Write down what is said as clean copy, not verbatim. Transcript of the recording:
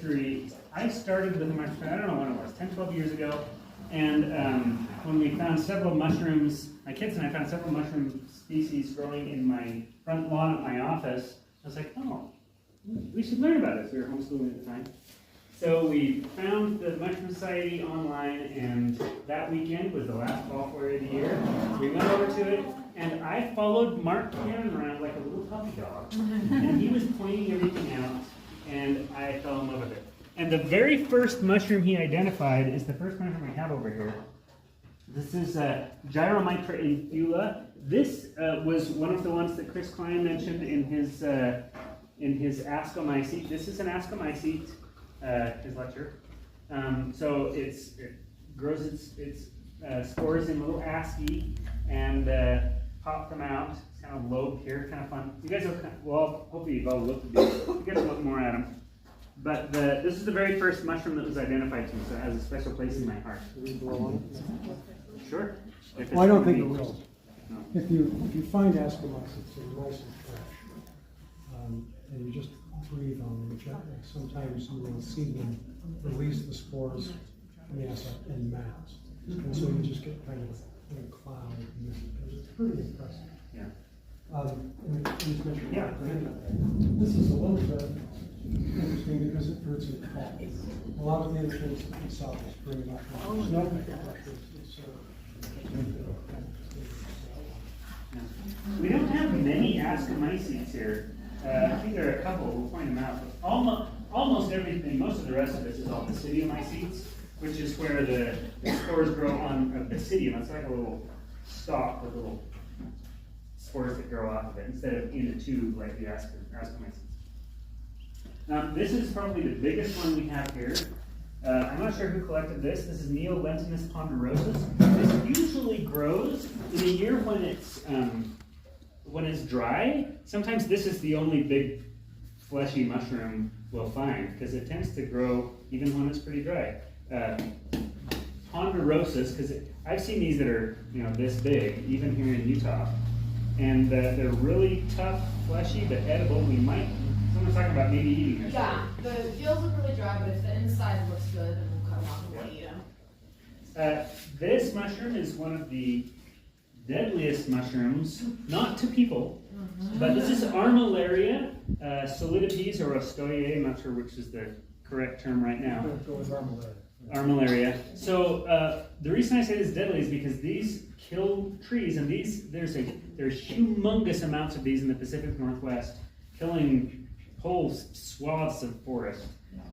history. I started with a mushroom, I don't know when it was, 10, 12 years ago. And when we found several mushrooms, my kids and I found several mushroom species growing in my front lawn at my office. I was like, oh, we should learn about this. We were homeschooling at the time. So we found the Mushroom Society online, and that weekend was the last fall foray of the year. We went over to it, and I followed Mark Cannon around like a little puppy dog. And he was pointing everything out, and I fell in love with it. And the very first mushroom he identified is the first mushroom we have over here. This is Gyromitra infula. This was one of the ones that Chris Klein mentioned in his ascomycete. This is an ascomycete, his lecture. So it grows its spores in little asci and pop them out. It's kind of lobed here, kind of fun. You guys will hopefully you've all looked at these. You guys will look more at them. But this is the very first mushroom that was identified to me, so it has a special place in my heart. Can we blow on it? Sure. Well, I don't think it will. No. If you find ascomycetes, they're nice and fresh, and you just breathe on them gently. Sometimes you will see them release the spores in mass, and so you just get kind of a cloud. It's pretty impressive. Yeah. Yeah. This is a little bit interesting because it fruits in fall. A lot of the other things that we saw was spring mushrooms. Snow mushrooms. We don't have many ascomycetes here. I think there are a couple. We'll point them out. But almost everything, most of the rest of this is all basidiomycetes, which is where the spores grow on a basidium. It's like a little stalk with little spores that grow off of it instead of in a tube like the ascomycetes. This is probably the biggest one we have here. I'm not sure who collected this. This is Neolentinus ponderosus. This usually grows in a year when it's dry. Sometimes this is the only big fleshy mushroom we'll find because it tends to grow even when it's pretty dry. Ponderosus, because I've seen these that are this big, even here in Utah, and they're really tough, fleshy, but edible. Someone's talking about maybe eating this. Yeah, the gills look really dry, but if the inside looks good, then we'll cut them off and we'll eat them. This mushroom is one of the deadliest mushrooms, not to people, but this is Armillaria solidipes or Ostoyae. I'm not sure which is the correct term right now. Go with Armillaria. Armillaria. So the reason I say this is deadly is because these kill trees, and there's humongous amounts of these in the Pacific Northwest, killing whole swaths of forest.